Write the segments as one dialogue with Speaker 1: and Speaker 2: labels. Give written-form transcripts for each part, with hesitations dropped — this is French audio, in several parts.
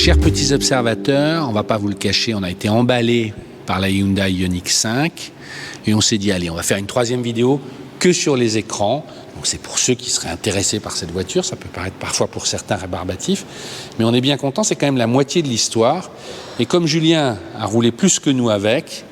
Speaker 1: Chers petits observateurs, on ne va pas vous le cacher, on a été emballés par la Hyundai Ioniq 5 et on s'est dit allez, on va faire une troisième vidéo que sur les écrans. Donc c'est pour ceux qui seraient intéressés par cette voiture, ça peut paraître parfois pour certains rébarbatif, mais on est bien content, c'est quand même la moitié de l'histoire. Et comme Julien a roulé plus que nous avec,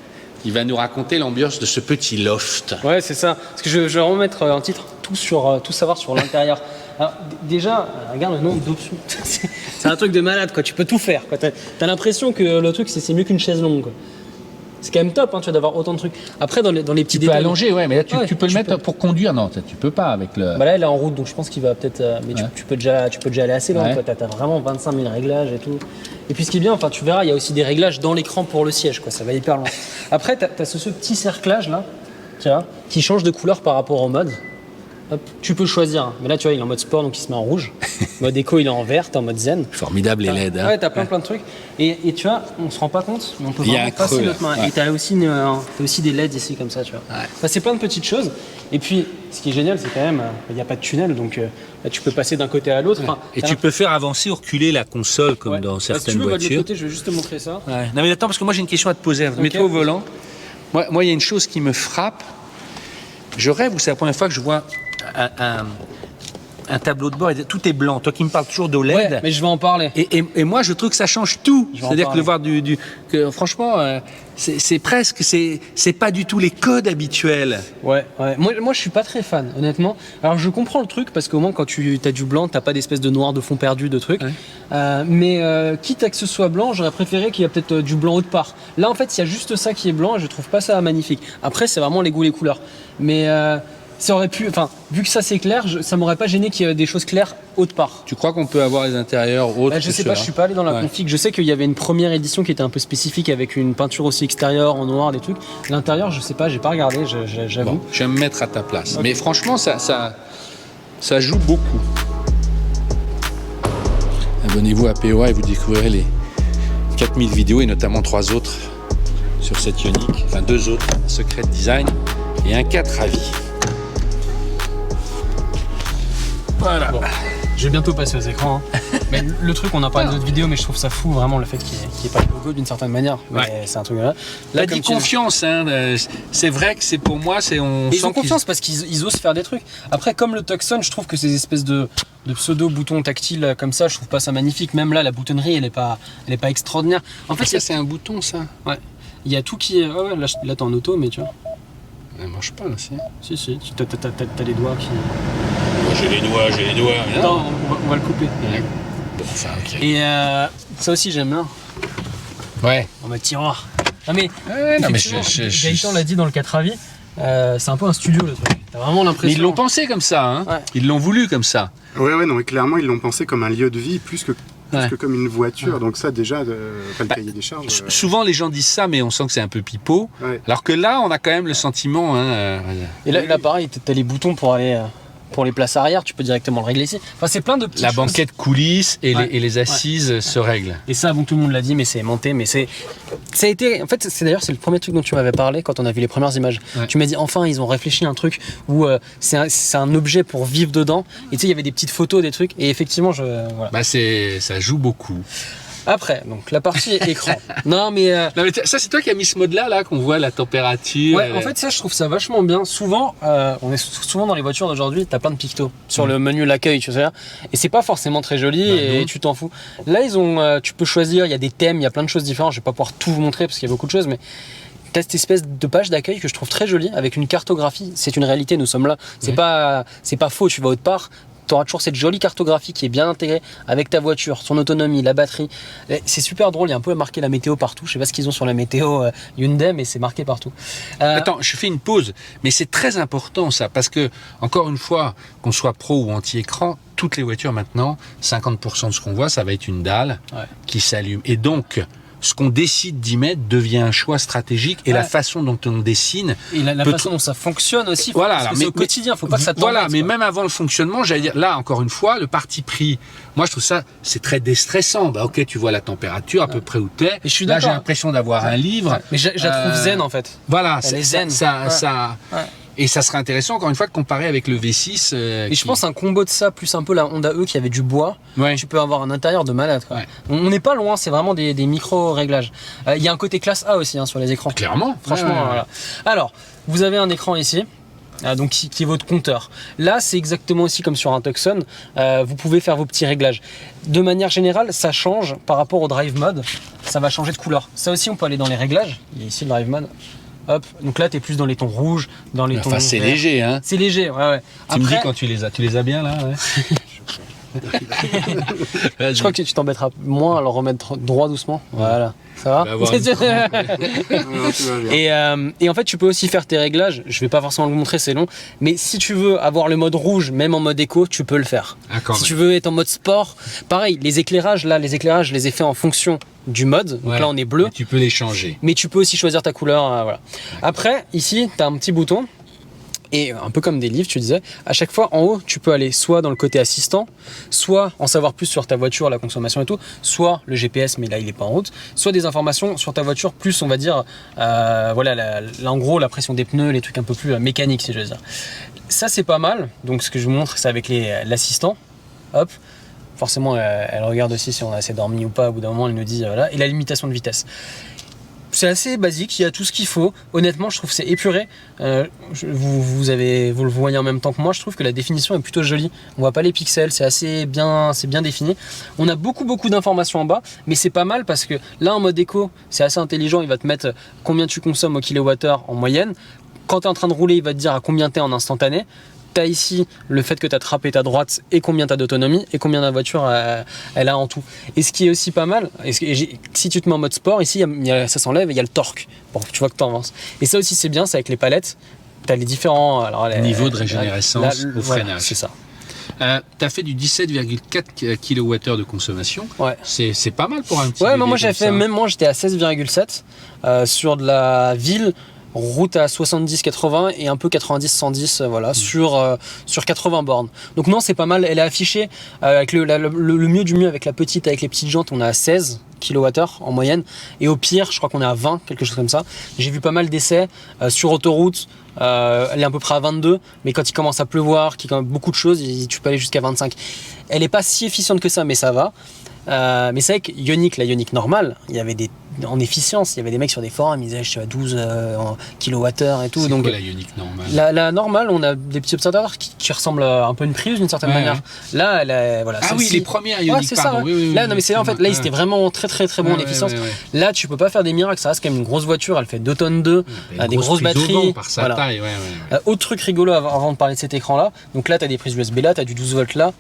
Speaker 1: il va nous raconter l'ambiance de ce petit loft.
Speaker 2: Ouais, c'est ça. Parce que je vais remettre un titre, tout savoir sur l'intérieur. Alors, déjà, regarde le nombre d'options. C'est un truc de malade, quoi. Tu peux tout faire, quoi. T'as l'impression que le truc, c'est mieux qu'une chaise longue, quoi. C'est quand même top, hein, tu vois, d'avoir autant de trucs. Après, dans les petits détails.
Speaker 1: Tu peux allonger, ouais, mais là, tu peux le mettre pour conduire. Non, tu peux pas avec le.
Speaker 2: Bah là, elle est en route, donc je pense qu'il va peut-être. Mais tu peux déjà aller assez loin, quoi. T'as vraiment 25 000 réglages et tout. Et puis, ce qui est bien, enfin, tu verras, il y a aussi des réglages dans l'écran pour le siège, quoi. Ça va hyper loin. Après, t'as ce petit cerclage là, tu vois, qui change de couleur par rapport au mode. Hop, tu peux choisir, hein. Mais là tu vois il est en mode sport donc il se met en rouge. Mode éco il est en vert, t'es en mode zen.
Speaker 1: Formidable les LED. Hein.
Speaker 2: Ouais, t'as plein de trucs. Et tu vois, on se rend pas compte, mais on peut vraiment passer notre main. Ouais. Et t'as aussi des LED ici comme ça, tu vois. Ouais. Enfin, c'est plein de petites choses. Et puis ce qui est génial, c'est quand même, il n'y a pas de tunnel, donc là tu peux passer d'un côté à l'autre. Enfin,
Speaker 1: et tu peux faire avancer ou reculer la console comme dans certaines voitures.
Speaker 2: Si tu veux, de l'autre côté, je vais juste te montrer ça.
Speaker 1: Ouais. Non mais attends, parce que moi j'ai une question à te poser. Mets-toi au volant. Moi il y a une chose qui me frappe. Je rêve, c'est la première fois que je vois un tableau de bord, et tout est blanc. Toi qui me parles toujours d'OLED.
Speaker 2: Ouais, mais je vais en parler.
Speaker 1: Et moi, je trouve que ça change tout. C'est-à-dire que le voir franchement, c'est pas du tout les codes habituels.
Speaker 2: Ouais. Moi, je suis pas très fan, honnêtement. Alors, je comprends le truc parce qu'au moins, quand tu as du blanc, t'as pas d'espèce de noir de fond perdu, de trucs. Ouais. Mais quitte à que ce soit blanc, j'aurais préféré qu'il y ait peut-être du blanc autre part. Là, en fait, il y a juste ça qui est blanc et je trouve pas ça magnifique. Après, c'est vraiment les goûts, les couleurs. Mais ça aurait pu, enfin, vu que ça c'est clair, ça m'aurait pas gêné qu'il y ait des choses claires autre part.
Speaker 1: Tu crois qu'on peut avoir les intérieurs autres
Speaker 2: Je sais pas, je suis pas allé dans la config. Je sais qu'il y avait une première édition qui était un peu spécifique avec une peinture aussi extérieure en noir, des trucs. L'intérieur, je sais pas, j'ai pas regardé, j'avoue.
Speaker 1: Bon, je vais me mettre à ta place. Okay. Mais franchement, ça joue beaucoup. Abonnez-vous à POA et vous découvrirez les 4000 vidéos et notamment 3 autres sur cette Ioniq, enfin 2 autres, un secret de design et un 4 avis. Voilà. Bon,
Speaker 2: je vais bientôt passer aux écrans. Hein. Mais le truc, on a parlé d'autres vidéos, mais je trouve ça fou vraiment le fait qu'il n'y ait pas de logo d'une certaine manière. Mais c'est un truc là.
Speaker 1: T'as dit confiance, hein. C'est vrai que c'est pour moi,
Speaker 2: ils ont confiance parce qu'ils osent faire des trucs. Après, comme le Tucson, je trouve que ces espèces de pseudo boutons tactiles comme ça, je trouve pas ça magnifique. Même là, la boutonnerie, elle est pas extraordinaire. En fait,
Speaker 1: c'est un bouton, ça.
Speaker 2: Ouais. Il y a tout qui est. Ouais, là t'es en auto, mais tu vois.
Speaker 1: Elle marche pas là, si.
Speaker 2: Si, t'as les doigts qui.
Speaker 1: J'ai les doigts.
Speaker 2: Attends, on va le couper.
Speaker 1: Ouais. Bon, enfin, ok.
Speaker 2: Et ça aussi, j'aime bien.
Speaker 1: Ouais.
Speaker 2: En mode tiroir. Non mais.
Speaker 1: Gaëtan
Speaker 2: l'a dit dans le 4 avis. C'est un peu un studio le truc. T'as vraiment l'impression.
Speaker 1: Mais ils l'ont pensé comme ça, hein. Ouais. Ils l'ont voulu comme ça.
Speaker 3: Ouais, non, mais clairement, ils l'ont pensé comme un lieu de vie plus que comme une voiture. Donc ça, déjà, pas le cahier des charges.
Speaker 1: Souvent, les gens disent ça, mais on sent que c'est un peu pipeau. Ouais. Alors que là, on a quand même le sentiment.
Speaker 2: Et là, pareil, t'as les boutons pour aller. Pour les places arrière, tu peux directement le régler ici. Enfin, c'est plein de petites choses.
Speaker 1: La banquette coulisses et les assises se règlent.
Speaker 2: Et ça, bon, tout le monde l'a dit, mais c'est monté. Mais ça a été. En fait, c'est le premier truc dont tu m'avais parlé quand on a vu les premières images. Ouais. Tu m'as dit, enfin, ils ont réfléchi à un truc où c'est un objet pour vivre dedans. Et tu sais, il y avait des petites photos, des trucs. Et effectivement, voilà.
Speaker 1: Bah, ça joue beaucoup.
Speaker 2: Après, donc la partie écran. Non mais
Speaker 1: ça c'est toi qui as mis ce mode-là qu'on voit la température.
Speaker 2: Ouais, en fait ça je trouve ça vachement bien. Souvent, on est souvent dans les voitures d'aujourd'hui, t'as plein de pictos sur le menu l'accueil, tu sais. Et c'est pas forcément très joli et tu t'en fous. Là ils ont, tu peux choisir, il y a des thèmes, il y a plein de choses différentes. Je vais pas pouvoir tout vous montrer parce qu'il y a beaucoup de choses, mais t'as cette espèce de page d'accueil que je trouve très jolie avec une cartographie. C'est une réalité, nous sommes là. C'est pas faux. Tu vas autre part. Tu auras toujours cette jolie cartographie qui est bien intégrée avec ta voiture, son autonomie, la batterie. C'est super drôle, il y a un peu marqué la météo partout. Je sais pas ce qu'ils ont sur la météo Hyundai, mais c'est marqué partout.
Speaker 1: Attends, je fais une pause, mais c'est très important ça, parce que, encore une fois, qu'on soit pro ou anti-écran, toutes les voitures maintenant, 50% de ce qu'on voit, ça va être une dalle qui s'allume. Et donc, ce qu'on décide d'y mettre devient un choix stratégique et la façon dont on dessine.
Speaker 2: Et la façon dont ça fonctionne aussi. Parce que c'est au quotidien, faut pas que ça t'embête.
Speaker 1: Voilà, mais même avant le fonctionnement, j'allais dire, là, encore une fois, le parti pris, moi je trouve ça, c'est très déstressant. Bah ok, tu vois la température à peu près où t'es. Là, j'ai l'impression d'avoir un livre.
Speaker 2: Mais je la trouve zen en fait.
Speaker 1: Voilà,
Speaker 2: elle est zen.
Speaker 1: Et ça serait intéressant, encore une fois, de comparer avec le V6.
Speaker 2: Et je pense un combo de ça, plus un peu la Honda E qui avait du bois, tu peux avoir un intérieur de malade. Quoi.
Speaker 1: Ouais.
Speaker 2: On n'est pas loin, c'est vraiment des micro-réglages. Il y a un côté classe A aussi sur les écrans.
Speaker 1: Clairement.
Speaker 2: Franchement, voilà. Alors, vous avez un écran ici. Donc qui est votre compteur. Là, c'est exactement aussi comme sur un Tucson. Vous pouvez faire vos petits réglages. De manière générale, ça change par rapport au drive mode. Ça va changer de couleur. Ça aussi, on peut aller dans les réglages. Il y a ici le drive mode. Hop. Donc là, tu es plus dans les tons rouges, dans les tons.
Speaker 1: Enfin, c'est
Speaker 2: verts.
Speaker 1: léger, hein.
Speaker 2: C'est léger, ouais.
Speaker 1: Tu me dis quand tu les as bien là.
Speaker 2: Je crois que tu t'embêteras moins à le remettre droit doucement. Voilà. Ça va et en fait, tu peux aussi faire tes réglages. Je vais pas forcément le montrer, c'est long. Mais si tu veux avoir le mode rouge, même en mode éco, tu peux le faire. Si tu veux être en mode sport, pareil, les éclairages, je les ai fait en fonction du mode. Donc là, on est bleu.
Speaker 1: Tu peux les changer.
Speaker 2: Mais tu peux aussi choisir ta couleur. Voilà. Après, ici, tu as un petit bouton. Et un peu comme des livres, tu disais, à chaque fois en haut, tu peux aller soit dans le côté assistant, soit en savoir plus sur ta voiture, la consommation et tout, soit le GPS, mais là il n'est pas en route, soit des informations sur ta voiture, plus on va dire, voilà, en gros la pression des pneus, les trucs un peu plus mécaniques si je veux dire. Ça c'est pas mal, donc ce que je vous montre c'est avec l'assistant, hop. Forcément elle regarde aussi si on a assez dormi ou pas, au bout d'un moment elle nous dit voilà, et la limitation de vitesse. C'est assez basique, il y a tout ce qu'il faut. Honnêtement, je trouve que c'est épuré. Vous le voyez en même temps que moi, je trouve que la définition est plutôt jolie. On voit pas les pixels, c'est bien défini. On a beaucoup d'informations en bas, mais c'est pas mal parce que là, en mode éco, c'est assez intelligent. Il va te mettre combien tu consommes au kilowattheure en moyenne. Quand tu es en train de rouler, il va te dire à combien tu es en instantané. Tu as ici le fait que tu as trappé ta droite et combien tu as d'autonomie et combien la voiture elle a en tout. Et ce qui est aussi pas mal, si tu te mets en mode sport, ici ça s'enlève et il y a le torque. Bon, tu vois que tu avances. Et ça aussi c'est bien, c'est avec les palettes. Tu as les différents
Speaker 1: niveaux de régénérescence au freinage.
Speaker 2: C'est ça.
Speaker 1: Tu as fait du 17,4 kWh de consommation.
Speaker 2: Ouais.
Speaker 1: C'est pas mal pour un petit.
Speaker 2: Ouais,
Speaker 1: bébé
Speaker 2: moi j'ai fait, même moi j'étais à 16,7 sur de la ville. Route à 70-80 et un peu 90-110 voilà, sur 80 bornes. Donc non, c'est pas mal. Elle est affichée avec le mieux du mieux avec la petite, avec les petites jantes, on est à 16 kWh en moyenne. Et au pire, je crois qu'on est à 20, quelque chose comme ça. J'ai vu pas mal d'essais sur autoroute. Elle est à peu près à 22, mais quand il commence à pleuvoir, qu'il y a beaucoup de choses, tu peux aller jusqu'à 25. Elle n'est pas si efficiente que ça, mais ça va. Mais c'est vrai que la Ioniq normale, il y avait en efficience, il y avait des mecs sur des forums, ils disaient je suis à 12 kWh et tout.
Speaker 1: C'est
Speaker 2: donc
Speaker 1: quoi la Ioniq normale?
Speaker 2: La normale, on a des petits observateurs qui ressemblent un peu à une Prius d'une certaine manière. Ouais. Là, voilà.
Speaker 1: Ah oui, les premières Ioniq,
Speaker 2: c'est
Speaker 1: pardon.
Speaker 2: Ça, ouais.
Speaker 1: Oui,
Speaker 2: là, non, mais c'est là, en fait, là, ils étaient vraiment très bon en efficience.
Speaker 1: Ouais.
Speaker 2: Là, tu peux pas faire des miracles, ça reste quand même une grosse voiture, elle fait 2 tonnes 2, des grosses batteries.
Speaker 1: Par sa taille,
Speaker 2: autre truc rigolo avant de parler de cet écran là, donc là, tu as des prises USB là, tu as du 12 volts là.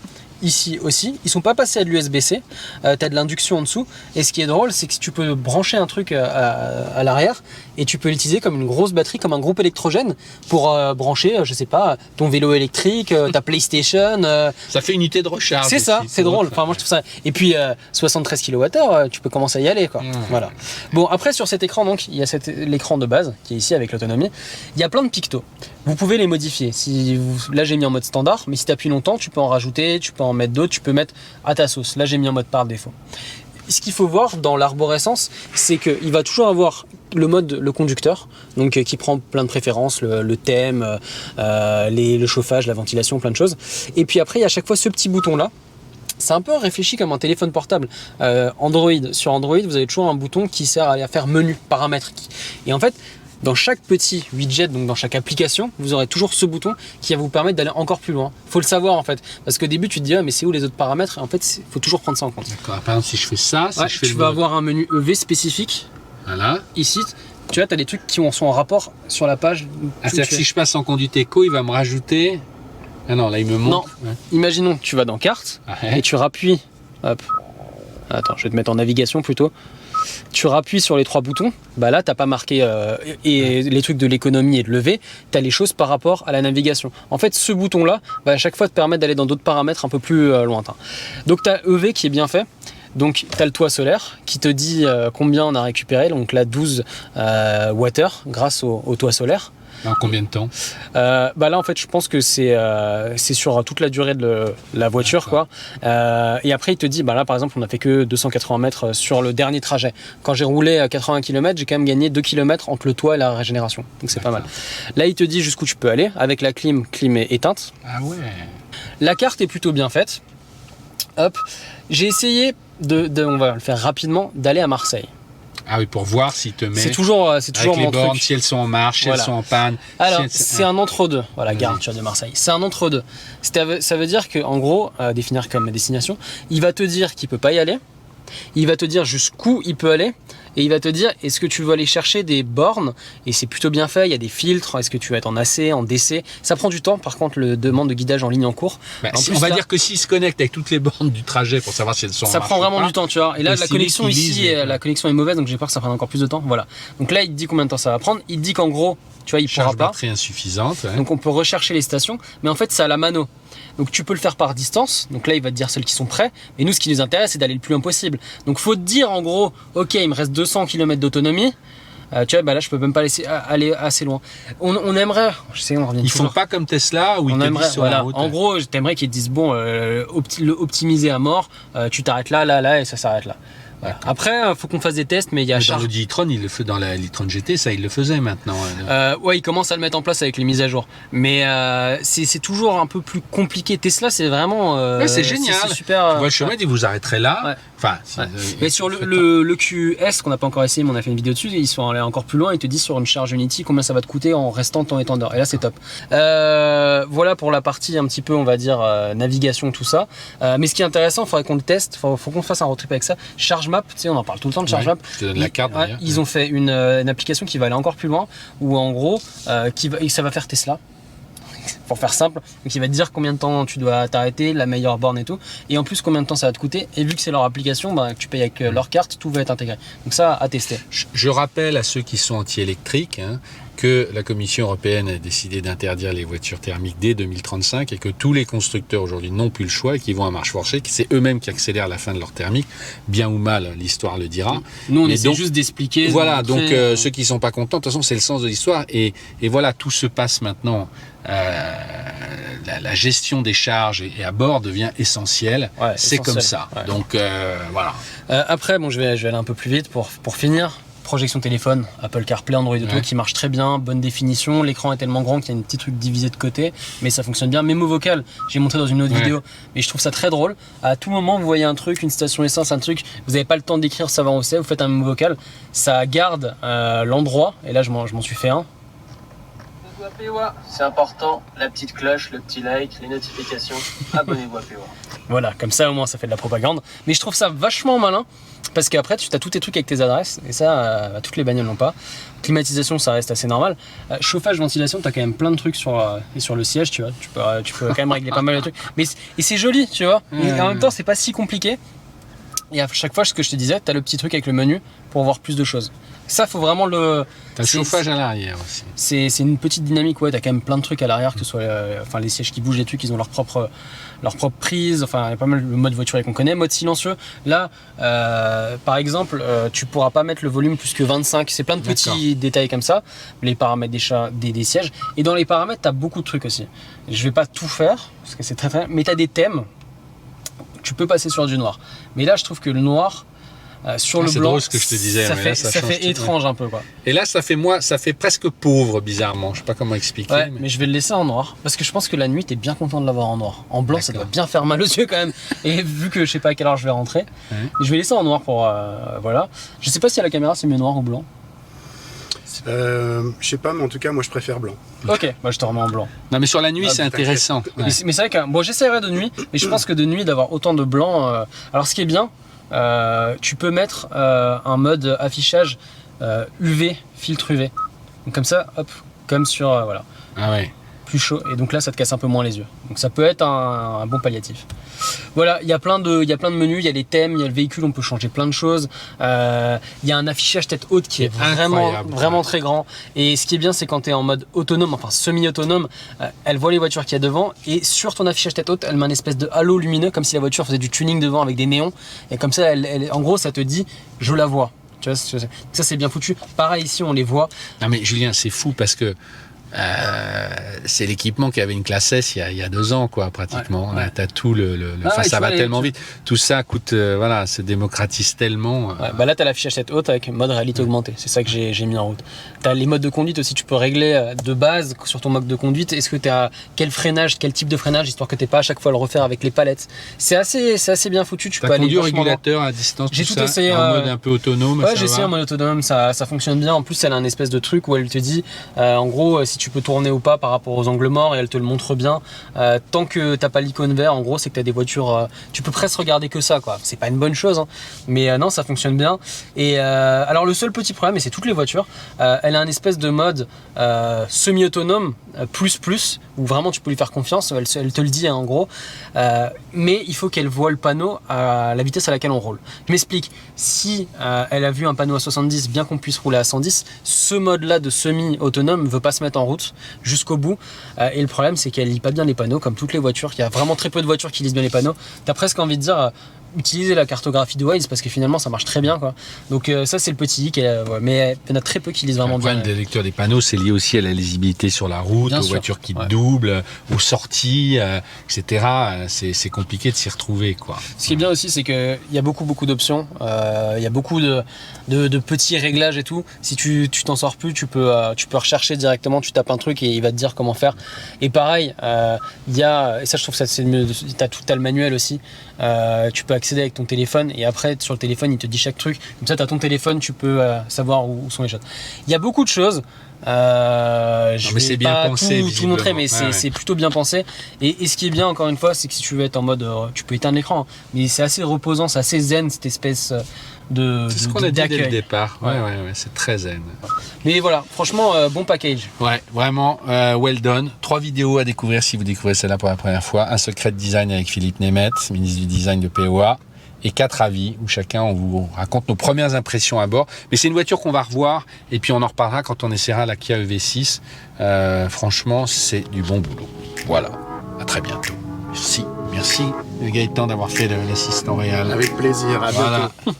Speaker 2: Ici aussi, ils sont pas passés à de l'USB-C, tu as de l'induction en dessous, et ce qui est drôle c'est que tu peux brancher un truc à l'arrière et tu peux l'utiliser comme une grosse batterie, comme un groupe électrogène pour brancher, je sais pas, ton vélo électrique, ta PlayStation.
Speaker 1: Ça fait une unité de recharge.
Speaker 2: C'est ça, c'est drôle, enfin moi je trouve ça. Et puis 73 kWh, tu peux commencer à y aller quoi. Voilà. Bon, après sur cet écran donc, il y a l'écran de base qui est ici avec l'autonomie, il y a plein de pictos. Vous pouvez les modifier. Là j'ai mis en mode standard, mais si tu appuies longtemps, tu peux en rajouter, tu peux en mettre d'autres, tu peux mettre à ta sauce. Là j'ai mis en mode par défaut. Ce qu'il faut voir dans l'arborescence, c'est qu'il va toujours avoir le conducteur, donc qui prend plein de préférences, le thème, le chauffage, la ventilation, plein de choses. Et puis après il y a à chaque fois ce petit bouton là. C'est un peu réfléchi comme un téléphone portable. Sur Android, vous avez toujours un bouton qui sert à faire menu, paramètres. Et en fait, dans chaque petit widget, donc dans chaque application, vous aurez toujours ce bouton qui va vous permettre d'aller encore plus loin. Faut le savoir en fait, parce qu'au début tu te dis mais c'est où les autres paramètres, et en fait il faut toujours prendre ça en compte.
Speaker 1: D'accord. Par exemple si je fais ça,
Speaker 2: tu vas avoir un menu EV spécifique.
Speaker 1: Voilà.
Speaker 2: Ici, tu vois, tu as des trucs qui sont en rapport sur la page.
Speaker 1: C'est-à-dire que si je passe en conduite éco, il va me rajouter. Ah non, là il me montre.
Speaker 2: Non. Imaginons que tu vas dans carte et tu rappuies. Hop. Attends, je vais te mettre en navigation plutôt. Tu rappuies sur les 3 boutons, bah là t'as pas marqué les trucs de l'économie et de lever, tu as les choses par rapport à la navigation. En fait ce bouton là va à chaque fois te permettre d'aller dans d'autres paramètres un peu plus lointains. Donc tu as EV qui est bien fait, donc tu as le toit solaire qui te dit combien on a récupéré, donc là 12 Wh grâce au toit solaire.
Speaker 1: En combien de temps?
Speaker 2: Là, en fait, je pense que c'est sur toute la durée de la voiture, quoi. Et après, il te dit, là, par exemple, on a fait que 280 mètres sur le dernier trajet. Quand j'ai roulé à 80 km, j'ai quand même gagné 2 km entre le toit et la régénération. Donc, c'est pas mal. Là, il te dit jusqu'où tu peux aller avec la clim est éteinte.
Speaker 1: Ah ouais.
Speaker 2: La carte est plutôt bien faite. Hop. J'ai essayé on va le faire rapidement, d'aller à Marseille.
Speaker 1: Ah oui, pour voir s'il te met.
Speaker 2: C'est toujours
Speaker 1: avec les
Speaker 2: mon
Speaker 1: bornes,
Speaker 2: truc.
Speaker 1: si elles sont en marche, si elles sont en panne.
Speaker 2: Alors, c'est un entre-deux. Voilà, gare routière de Marseille. C'est un entre-deux. Ça veut dire qu'en gros, définir comme destination, il va te dire qu'il peut pas y aller. Il va te dire jusqu'où il peut aller. Et il va te dire, est-ce que tu veux aller chercher des bornes? Et c'est plutôt bien fait, il y a des filtres. Est-ce que tu vas être en AC, en DC? Ça prend du temps, par contre, le demande de guidage en ligne en cours.
Speaker 1: On va dire que s'il se connecte avec toutes les bornes du trajet pour savoir si elles sont en marche.
Speaker 2: Ça prend vraiment du temps, tu vois. Et là, la connexion ici,
Speaker 1: la
Speaker 2: connexion est mauvaise, donc j'ai peur que ça prenne encore plus de temps. Voilà. Donc là, il te dit combien de temps ça va prendre. Il te dit qu'en gros, tu vois, il pourra pas.
Speaker 1: Batterie insuffisante. Ouais.
Speaker 2: Donc on peut rechercher les stations, mais en fait, c'est à la mano. Donc tu peux le faire par distance, donc là il va te dire celles qui sont prêtes, mais nous ce qui nous intéresse c'est d'aller le plus loin possible. Donc faut te dire en gros, ok il me reste 200 km d'autonomie, tu vois là je peux même pas laisser aller assez loin. On aimerait, je sais on revient
Speaker 1: Ils font pas comme Tesla où ils te disent sur la route.
Speaker 2: En gros t'aimerais qu'ils te disent bon, optimiser à mort, tu t'arrêtes là et ça s'arrête là. Voilà. Après, il faut qu'on fasse des tests, mais il y a
Speaker 1: dans l'Audi e-tron, il le fait dans la e-tron GT, ça il le faisait maintenant.
Speaker 2: Ouais, il commence à le mettre en place avec les mises à jour. Mais c'est toujours un peu plus compliqué. Tesla, c'est vraiment.
Speaker 1: C'est génial.
Speaker 2: C'est super.
Speaker 1: Tu vois le chemin, il vous arrêterez là.
Speaker 2: Ouais.
Speaker 1: Enfin,
Speaker 2: mais sur le QS qu'on n'a pas encore essayé, mais on a fait une vidéo dessus, ils sont allés encore plus loin. Ils te disent sur une charge Unity combien ça va te coûter en restant temps et temps d'heure. Et là, c'est top. Voilà pour la partie un petit peu, on va dire, navigation, tout ça. Mais ce qui est intéressant, il faudrait qu'on le teste. Faut qu'on fasse un road trip avec ça. Charge Map, tu sais, on en parle tout le temps de Charge Map.
Speaker 1: Je te donne la carte d'ailleurs.
Speaker 2: Ils ont fait une application qui va aller encore plus loin, où en gros, ça va faire Tesla. Pour faire simple, donc il va te dire combien de temps tu dois t'arrêter, la meilleure borne et tout, et en plus combien de temps ça va te coûter, et vu que c'est leur application, que tu payes avec leur carte, tout va être intégré. Donc ça, à tester.
Speaker 1: Je rappelle à ceux qui sont anti-électriques que la Commission européenne a décidé d'interdire les voitures thermiques dès 2035 et que tous les constructeurs aujourd'hui n'ont plus le choix et qui vont à marche forcée, que c'est eux-mêmes qui accélèrent la fin de leur thermique, bien ou mal, l'histoire le dira.
Speaker 2: Nous, on essaie juste d'expliquer.
Speaker 1: Voilà, donc ceux qui ne sont pas contents, de toute façon, c'est le sens de l'histoire, et voilà, tout se passe maintenant. La gestion des charges et à bord devient essentielle.
Speaker 2: Ouais,
Speaker 1: c'est comme ça.
Speaker 2: Ouais.
Speaker 1: Donc voilà.
Speaker 2: Après, je vais aller un peu plus vite pour finir. Projection téléphone, Apple CarPlay, Android Auto qui marche très bien, bonne définition. L'écran est tellement grand qu'il y a une petite truc divisé de côté, mais ça fonctionne bien. Mémo vocal, j'ai montré dans une autre vidéo, mais je trouve ça très drôle. À tout moment, vous voyez un truc, une station essence, un truc, vous n'avez pas le temps d'écrire, ça va où c'est, vous faites un mémo vocal, ça garde l'endroit, et là je m'en suis fait un. C'est important, la petite cloche, le petit like, les notifications, abonnez-vous à POA. Voilà, comme ça au moins ça fait de la propagande. Mais je trouve ça vachement malin, parce qu'après tu as tous tes trucs avec tes adresses, et ça, toutes les bagnoles n'ont pas. Climatisation, ça reste assez normal. Chauffage, ventilation, tu as quand même plein de trucs sur le siège, tu vois. Tu peux quand même régler pas mal de trucs. Et c'est joli, tu vois. Et en même temps, c'est pas si compliqué. Et à chaque fois, ce que je te disais, tu as le petit truc avec le menu pour voir plus de choses. Ça, faut vraiment le.
Speaker 1: T'as le chauffage à l'arrière aussi.
Speaker 2: C'est une petite dynamique, ouais. T'as quand même plein de trucs à l'arrière, que ce soit les sièges qui bougent, les trucs, ils ont leur propre prise. Enfin, il y a pas mal le mode voiture qu'on connaît. Mode silencieux. Là, par exemple, tu pourras pas mettre le volume plus que 25. C'est plein de petits détails comme ça. Les paramètres des sièges. Et dans les paramètres, t'as beaucoup de trucs aussi. Je vais pas tout faire parce que c'est très. Mais t'as des thèmes. Tu peux passer sur du noir. Mais là, je trouve que le noir. Sur le blanc,
Speaker 1: c'est drôle ce que je te disais,
Speaker 2: ça
Speaker 1: ça
Speaker 2: fait étrange un peu quoi.
Speaker 1: Et là ça fait presque pauvre bizarrement, je sais pas comment expliquer.
Speaker 2: Ouais, mais je vais le laisser en noir parce que je pense que la nuit t'es bien content de l'avoir en noir. En blanc ça doit bien faire mal aux yeux quand même. Et vu que je sais pas à quelle heure je vais rentrer, je vais laisser en noir pour voilà. Je sais pas si à la caméra c'est mieux noir ou blanc.
Speaker 3: Je sais pas, mais en tout cas moi je préfère blanc.
Speaker 2: Ok, je te remets en blanc.
Speaker 1: Non mais sur la nuit c'est intéressant.
Speaker 2: Mais c'est vrai que j'essaierai de nuit, mais je pense que de nuit d'avoir autant de blanc. Alors ce qui est bien. Tu peux mettre un mode affichage UV, filtre UV. Donc comme ça, hop, comme sur voilà.
Speaker 1: Ah ouais.
Speaker 2: Plus chaud. Et donc là, ça te casse un peu moins les yeux. Donc ça peut être un bon palliatif. Voilà, il y a plein de menus, il y a les thèmes, il y a le véhicule, on peut changer plein de choses. Il y a un affichage tête haute qui est vraiment très grand. Et ce qui est bien, c'est quand tu es en mode autonome, enfin semi-autonome, elle voit les voitures qu'il y a devant et sur ton affichage tête haute, elle met un espèce de halo lumineux comme si la voiture faisait du tuning devant avec des néons. Et comme ça, en gros, ça te dit « je la vois ». Tu vois, ça c'est bien foutu. Pareil ici, on les voit.
Speaker 1: Non mais Julien, c'est fou parce que c'est l'équipement qui avait une classe S il y a 2 ans, quoi, pratiquement.
Speaker 2: Ouais.
Speaker 1: T'as tout ça va tellement vite. Tout ça coûte, se démocratise tellement.
Speaker 2: Ouais, là, tu as l'affichage tête haute avec mode réalité augmentée. C'est ça que j'ai mis en route. Tu as les modes de conduite aussi. Tu peux régler de base sur ton mode de conduite. Est-ce que tu as quel type de freinage, histoire que tu n'aies pas à chaque fois à le refaire avec les palettes. C'est assez bien foutu. Tu peux aller
Speaker 1: conduit au régulateur à distance.
Speaker 2: J'ai tout essayé.
Speaker 1: En mode un peu autonome.
Speaker 2: Ouais, j'ai essayé en mode autonome. Ça fonctionne bien. En plus, elle a un espèce de truc où elle te dit, en gros, si tu peux tourner ou pas par rapport aux angles morts, et elle te le montre bien. Tant que t'as pas l'icône vert, en gros, c'est que t'as des voitures. Tu peux presque regarder que ça, quoi. C'est pas une bonne chose, hein. Mais non, ça fonctionne bien. Et alors, le seul petit problème, et c'est toutes les voitures, elle a un espèce de mode semi-autonome, plus, où vraiment tu peux lui faire confiance. Elle te le dit, hein, en gros. Mais il faut qu'elle voit le panneau à la vitesse à laquelle on roule. Je m'explique. Si elle a vu un panneau à 70, bien qu'on puisse rouler à 110, ce mode-là de semi-autonome veut pas se mettre en route jusqu'au bout. Et le problème, c'est qu'elle lit pas bien les panneaux, comme toutes les voitures. Il y a vraiment très peu de voitures qui lisent bien les panneaux. T'as presque envie de dire utiliser la cartographie de Waze, parce que finalement ça marche très bien, quoi. Donc ça, c'est le petit hic, mais il y en a très peu qui lisent vraiment bien.
Speaker 1: Le lecteur des panneaux, c'est lié aussi à la lisibilité sur la route, aux voitures qui doublent, aux sorties, etc. C'est compliqué de s'y retrouver, quoi.
Speaker 2: Ce qui est bien aussi, c'est qu'il y a beaucoup d'options. Il y a beaucoup de petits réglages et tout. Si tu t'en sors plus, tu peux rechercher directement, tu tapes un truc et il va te dire comment faire. Et pareil, il y a, et ça je trouve que c'est mieux, t'as le manuel aussi. Tu peux accéder avec ton téléphone, et après sur le téléphone il te dit chaque truc, comme ça tu as ton téléphone, tu peux savoir où sont les choses. Il y a beaucoup de choses. Je vais pas tout montrer, mais c'est plutôt bien pensé. Et ce qui est bien, encore une fois, c'est que si tu veux être en mode, tu peux éteindre l'écran, hein, mais c'est assez reposant, c'est assez zen, cette espèce
Speaker 1: c'est ce qu'on a dit dès le départ. Ouais, c'est très zen.
Speaker 2: Mais voilà, franchement, bon package.
Speaker 1: Ouais, vraiment, well done. 3 vidéos à découvrir si vous découvrez celle-là pour la première fois. Un secret de design avec Philippe Nemeth, ministre du design de POA. Et 4 avis où chacun, on vous raconte nos premières impressions à bord. Mais c'est une voiture qu'on va revoir, et puis on en reparlera quand on essaiera la Kia EV6. Franchement, c'est du bon boulot. Voilà, à très bientôt. Merci Gaëtan d'avoir fait l'assistant réel.
Speaker 3: Avec plaisir, à bientôt.